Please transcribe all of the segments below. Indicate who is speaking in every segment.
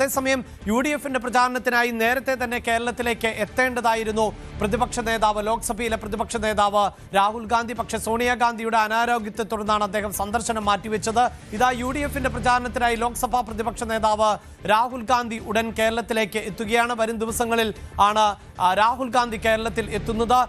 Speaker 1: അതേസമയം UDFന്റെ പ്രചാരണത്തിനായി നേരത്തെ തന്നെ കേരളത്തിലേക്ക് എത്തേണ്ടതായിരുന്നു പ്രതിപക്ഷ നേതാവ്, ലോക്സഭയിലെ പ്രതിപക്ഷ നേതാവ് രാഹുൽ ഗാന്ധി. പക്ഷേ സോണിയാഗാന്ധിയുടെ അനാരോഗ്യത്തെ തുടർന്നാണ് അദ്ദേഹം സന്ദർശനം മാറ്റിവെച്ചത്. ഇതാ UDFന്റെ പ്രചാരണത്തിനായി ലോക്സഭാ പ്രതിപക്ഷ നേതാവ് രാഹുൽ ഗാന്ധി ഉടൻ കേരളത്തിലേക്ക് എത്തുകയാണ്. വരും ദിവസങ്ങളിൽ ആണ് രാഹുൽ ഗാന്ധി കേരളത്തിൽ എത്തുന്നത്.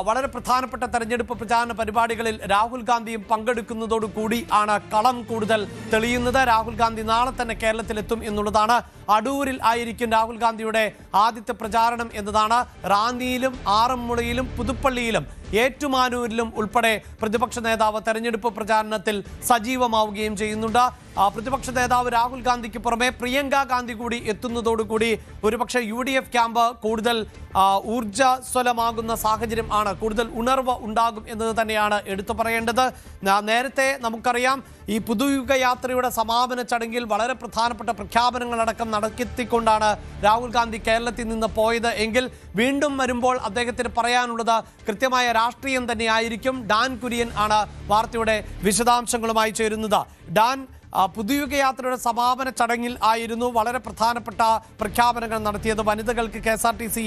Speaker 1: വളരെ പ്രധാനപ്പെട്ട തെരഞ്ഞെടുപ്പ് പ്രചാരണ പരിപാടികളിൽ രാഹുൽ ഗാന്ധിയും പങ്കെടുക്കുന്നതോടുകൂടി ആണ് കളം കൂടുതൽ തെളിയുന്നത്. രാഹുൽ ഗാന്ധി നാളെ തന്നെ കേരളത്തിലെത്തും എന്നുള്ളതാണ്. അടൂരിൽ ആയിരിക്കും രാഹുൽ ഗാന്ധിയുടെ ആദ്യത്തെ പ്രചാരണം എന്നതാണ്. റാന്നിയിലും ആറന്മുളയിലും പുതുപ്പള്ളിയിലും ഏറ്റുമാനൂരിലും ഉൾപ്പെടെ പ്രതിപക്ഷ നേതാവ് തെരഞ്ഞെടുപ്പ് പ്രചാരണത്തിൽ സജീവമാവുകയും ചെയ്യുന്നുണ്ട്. പ്രതിപക്ഷ നേതാവ് രാഹുൽ ഗാന്ധിക്ക് പുറമെ പ്രിയങ്ക ഗാന്ധി കൂടി എത്തുന്നതോടുകൂടി ഒരുപക്ഷെ UDF ക്യാമ്പ് കൂടുതൽ ഊർജ്ജസ്വലമാകുന്ന സാഹചര്യം ആണ്, കൂടുതൽ ഉണർവ് ഉണ്ടാകും എന്നത് തന്നെയാണ് എടുത്തു പറയേണ്ടത്. നേരത്തെ നമുക്കറിയാം ഈ പുതുയുഗ യാത്രയുടെ സമാപന ചടങ്ങിൽ വളരെ പ്രധാനപ്പെട്ട പ്രഖ്യാപനങ്ങളടക്കം നടത്തിക്കൊണ്ടാണ് രാഹുൽ ഗാന്ധി കേരളത്തിൽ നിന്ന് പോയത്. എങ്കിൽ വീണ്ടും വരുമ്പോൾ അദ്ദേഹത്തിന് പറയാനുള്ളത് കൃത്യമായ രാഷ്ട്രീയം തന്നെയായിരിക്കും. ഡാൻ കുര്യൻ ആണ് വാർത്തയുടെ വിശദാംശങ്ങളുമായി ചേരുന്നത്. ഡാൻ, പുതുയുഗ യാത്രയുടെ സമാപന ചടങ്ങിൽ ആയിരുന്നു വളരെ പ്രധാനപ്പെട്ട പ്രഖ്യാപനങ്ങൾ നടത്തിയത്. വനിതകൾക്ക് KSRTC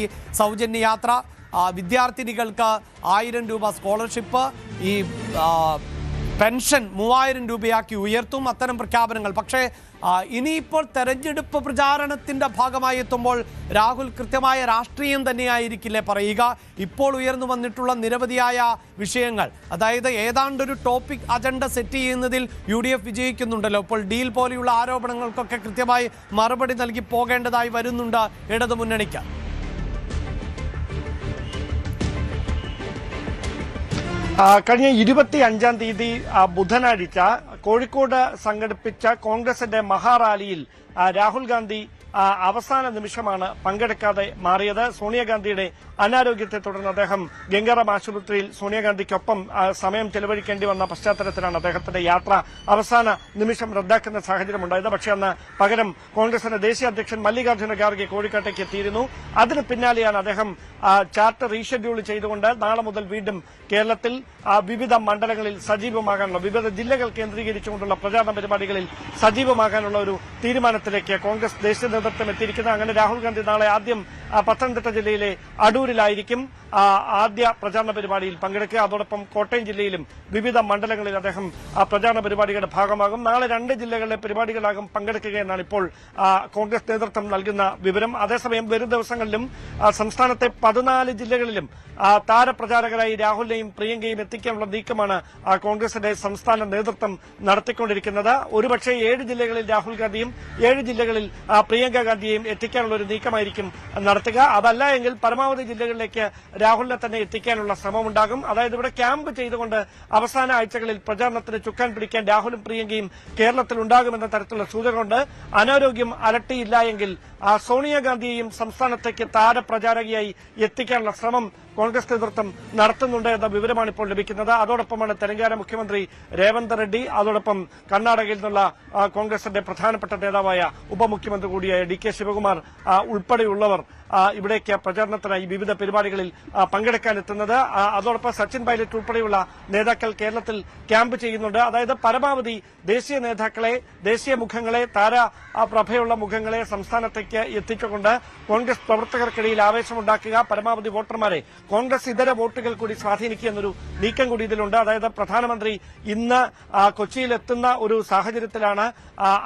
Speaker 1: സൗജന്യ യാത്ര, വിദ്യാർത്ഥിനികൾക്ക് 1000 രൂപ സ്കോളർഷിപ്പ്, ഈ പെൻഷൻ 3000 രൂപയാക്കി ഉയർത്തും, അത്തരം പ്രഖ്യാപനങ്ങൾ. പക്ഷേ ഇനിയിപ്പോൾ തെരഞ്ഞെടുപ്പ് പ്രചാരണത്തിന്റെ ഭാഗമായി എത്തുമ്പോൾ രാഹുൽ കൃത്യമായ രാഷ്ട്രീയം തന്നെയായിരിക്കില്ലേ പറയുക? ഇപ്പോൾ ഉയർന്നു വന്നിട്ടുള്ള നിരവധിയായ വിഷയങ്ങൾ, അതായത് ഏതാണ്ടൊരു ടോപ്പിക് അജണ്ട സെറ്റ് ചെയ്യുന്നതിൽ UDF വിജയിക്കുന്നുണ്ടല്ലോ. ഇപ്പോൾ ഡീൽ പോലെയുള്ള ആരോപണങ്ങൾക്കൊക്കെ കൃത്യമായി മറുപടി നൽകി പോകേണ്ടതായി വരുന്നുണ്ട് ഇടതുമുന്നണിക്ക്.
Speaker 2: കഴിഞ്ഞ 25-ാം തീയതി ബുധനാഴ്ച കോഴിക്കോട് സംഘടിപ്പിച്ച കോൺഗ്രസിന്റെ മഹാറാലിയിൽ രാഹുൽ ഗാന്ധി അവസാന നിമിഷമാണ് പങ്കെടുക്കാതെ മാറിയത്. സോണിയാഗാന്ധിയുടെ അനാരോഗ്യത്തെ തുടർന്ന് അദ്ദേഹം ഗംഗാറാം ആശുപത്രിയിൽ സോണിയാഗാന്ധിക്കൊപ്പം സമയം ചെലവഴിക്കേണ്ടി വന്ന പശ്ചാത്തലത്തിലാണ് അദ്ദേഹത്തിന്റെ യാത്ര അവസാന നിമിഷം റദ്ദാക്കുന്ന സാഹചര്യമുണ്ടായത്. പക്ഷേ അന്ന് പകരം കോൺഗ്രസിന്റെ ദേശീയ അധ്യക്ഷൻ മല്ലികാർജ്ജുന ഖാർഗെ കോഴിക്കോട്ടേക്ക് എത്തിയിരുന്നു. അതിന് പിന്നാലെയാണ് അദ്ദേഹം ചാർട്ട് റീഷെഡ്യൂൾ ചെയ്തുകൊണ്ട് നാളെ മുതൽ വീണ്ടും കേരളത്തിൽ വിവിധ മണ്ഡലങ്ങളിൽ സജീവമാകാനുള്ള, വിവിധ ജില്ലകൾ കേന്ദ്രീകരിച്ചുകൊണ്ടുള്ള പ്രചാരണ പരിപാടികളിൽ സജീവമാകാനുള്ള ഒരു തീരുമാനത്തിലേക്ക് കോൺഗ്രസ് ദേശീയ നേതൃത്വം എത്തിയിരിക്കുന്നത്. അങ്ങനെ രാഹുൽ ഗാന്ധി നാളെ ആദ്യം പത്തനംതിട്ട ജില്ലയിലെ അടൂരിലായിരിക്കും ആദ്യ പ്രചാരണ പരിപാടിയിൽ പങ്കെടുക്കുക. അതോടൊപ്പം കോട്ടയം ജില്ലയിലും വിവിധ മണ്ഡലങ്ങളിൽ അദ്ദേഹം പ്രചാരണ പരിപാടികളുടെ ഭാഗമാകും. നാളെ 2 ജില്ലകളിലെ പരിപാടികളാകും പങ്കെടുക്കുകയെന്നാണ് ഇപ്പോൾ കോൺഗ്രസ് നേതൃത്വം നൽകുന്ന വിവരം. അതേസമയം വരും ദിവസങ്ങളിലും സംസ്ഥാനത്തെ 14 ജില്ലകളിലും താരപ്രചാരകരായി രാഹുലിനെയും പ്രിയങ്കയും എത്തിക്കാനുള്ള നീക്കമാണ് കോൺഗ്രസിന്റെ സംസ്ഥാന നേതൃത്വം നടത്തിക്കൊണ്ടിരിക്കുന്നത്. ഒരുപക്ഷെ 7 ജില്ലകളിൽ രാഹുൽ ഗാന്ധിയും 7 ജില്ലകളിൽ പ്രിയങ്ക ഗാന്ധിയെയും എത്തിക്കാനുള്ള ഒരു നീക്കമായിരിക്കും നടത്തുക. അതല്ല എങ്കിൽ പരമാവധി ജില്ലകളിലേക്ക് രാഹുലിനെ തന്നെ എത്തിക്കാനുള്ള ശ്രമമുണ്ടാകും. അതായത് ഇവിടെ ക്യാമ്പ് ചെയ്തുകൊണ്ട് അവസാന ആഴ്ചകളിൽ പ്രചാരണത്തിന് ചുക്കാൻ പിടിക്കാൻ രാഹുലും പ്രിയങ്കയും കേരളത്തിൽ ഉണ്ടാകുമെന്ന തരത്തിലുള്ള സൂചനകളുണ്ട്. അനാരോഗ്യം അലട്ടിയില്ല എങ്കിൽ സോണിയാഗാന്ധിയെയും സംസ്ഥാനത്തേക്ക് താരപ്രചാരകയായി എത്തിക്കാനുള്ള ശ്രമം കോൺഗ്രസ് നേതൃത്വം നടത്തുന്നുണ്ട് എന്ന വിവരമാണ് ഇപ്പോൾ ലഭിക്കുന്നത്. അതോടൊപ്പമാണ് തെലങ്കാന മുഖ്യമന്ത്രി രേവന്ത് റെഡ്ഡി, അതോടൊപ്പം കർണാടകയിൽ നിന്നുള്ള കോൺഗ്രസിന്റെ പ്രധാനപ്പെട്ട നേതാവായ ഉപമുഖ്യമന്ത്രി കൂടിയായ DK ശിവകുമാർ ഉൾപ്പെടെയുള്ളവർ ഇവിടേക്ക് പ്രചാരണത്തിനായി വിവിധ പരിപാടികളിൽ പങ്കെടുക്കാനെത്തുന്നത്. അതോടൊപ്പം സച്ചിൻ പൈലറ്റ് ഉൾപ്പെടെയുള്ള നേതാക്കൾ കേരളത്തിൽ ക്യാമ്പ് ചെയ്യുന്നുണ്ട്. അതായത് പരമാവധി ദേശീയ നേതാക്കളെ, ദേശീയ മുഖങ്ങളെ, താരപ്രഭയുള്ള മുഖങ്ങളെ സംസ്ഥാനത്തേക്ക് എത്തിച്ചുകൊണ്ട് കോൺഗ്രസ് പ്രവർത്തകർക്കിടയിൽ ആവേശമുണ്ടാക്കുക, പരമാവധി വോട്ടർമാരെ കോൺഗ്രസ് ഇതര വോട്ടുകൾ കൂടി സ്വാധീനിക്കുക എന്നൊരു നീക്കം കൂടി ഇതിലുണ്ട്. അതായത് പ്രധാനമന്ത്രി ഇന്ന് കൊച്ചിയിലെത്തുന്ന ഒരു സാഹചര്യത്തിലാണ്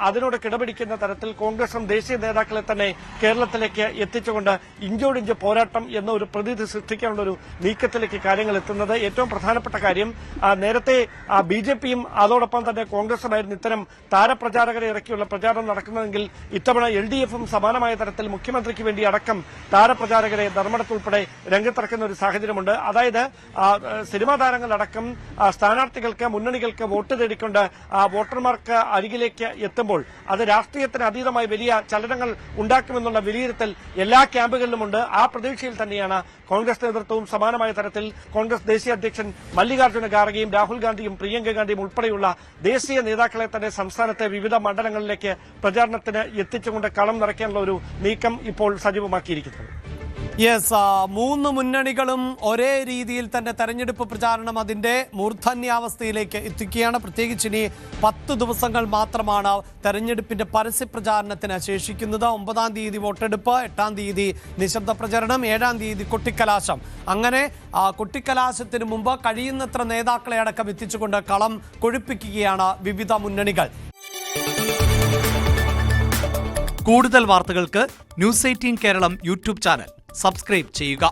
Speaker 2: അതിനോട് കിടപിടിക്കുന്ന തരത്തിൽ കോൺഗ്രസും ദേശീയ നേതാക്കളെ തന്നെ കേരളത്തിലേക്ക് എത്തിച്ചുകൊണ്ട് ഇഞ്ചോടിഞ്ച് പോരാട്ടം എന്ന ഒരു പ്രതീതി സൃഷ്ടിക്കാനുള്ള ഒരു നീക്കത്തിലേക്ക് കാര്യങ്ങൾ എത്തുന്നത്. ഏറ്റവും പ്രധാനപ്പെട്ട കാര്യം, നേരത്തെ BJPയും അതോടൊപ്പം തന്നെ കോൺഗ്രസുമായിരുന്നു ഇത്തരം താരപ്രചാരകരെ ഇറക്കിയുള്ള പ്രചാരണം നടക്കുന്നതെങ്കിൽ ഇത്തവണ LDFും സമാനമായ തരത്തിൽ മുഖ്യമന്ത്രിക്ക് വേണ്ടി അടക്കം താരപ്രചാരകരെ ധർമ്മടത്തുൾപ്പെടെ രംഗത്തിറക്കുന്ന ഒരു സാഹചര്യമുണ്ട്. അതായത് സിനിമാ താരങ്ങളടക്കം സ്ഥാനാർത്ഥികൾക്ക്, മുന്നണികൾക്ക് വോട്ട് തേടിക്കൊണ്ട് വോട്ടർമാർക്ക് അരികിലേക്ക് എത്തുമ്പോൾ അത് രാഷ്ട്രീയത്തിന് അതീതമായി വലിയ ചലനങ്ങൾ ഉണ്ടാക്കുമെന്നുള്ള വിലയിരുത്തൽ എല്ലാ ക്യാമ്പുകളിലുമുണ്ട്. ആ പ്രതീക്ഷയിൽ തന്നെയാണ് കോൺഗ്രസ് നേതൃത്വവും സമാനമായ തരത്തിൽ കോൺഗ്രസ് ദേശീയ അധ്യക്ഷൻ മല്ലികാർജ്ജുന ഖാർഗെയും രാഹുൽ ഗാന്ധിയും പ്രിയങ്ക ഗാന്ധിയും ഉൾപ്പെടെയുള്ള ദേശീയ നേതാക്കളെ തന്നെ സംസ്ഥാനത്തെ വിവിധ മണ്ഡലങ്ങളിലേക്ക് പ്രചാരണത്തിന് എത്തിച്ചുകൊണ്ട് കളം നിറയ്ക്കാനുള്ള ഒരു നീക്കം ഇപ്പോൾ സജീവമാക്കിയിരിക്കുന്നത്.
Speaker 1: യെസ്, മൂന്ന് മുന്നണികളും ഒരേ രീതിയിൽ തന്നെ തെരഞ്ഞെടുപ്പ് പ്രചാരണം അതിന്റെ മൂർധന്യാവസ്ഥയിലേക്ക് എത്തിക്കുകയാണ്. പ്രത്യേകിച്ച് ഇനി 10 ദിവസങ്ങൾ മാത്രമാണ് തെരഞ്ഞെടുപ്പിന്റെ പരസ്യ പ്രചാരണത്തിന് ശേഷിക്കുന്നത്. 9-ാം തീയതി വോട്ടെടുപ്പ്, 8-ാം തീയതി നിശബ്ദ പ്രചരണം, 7-ാം തീയതി കൊട്ടിക്കലാശം. അങ്ങനെ കൊട്ടിക്കലാശത്തിന് മുമ്പ് കഴിയുന്നത്ര നേതാക്കളെ അടക്കം എത്തിച്ചുകൊണ്ട് കളം കൊഴുപ്പിക്കുകയാണ് വിവിധ മുന്നണികൾ.
Speaker 3: കൂടുതൽ വാർത്തകൾക്ക് News 18 Keralam YouTube channel subscribe ചെയ്യുക.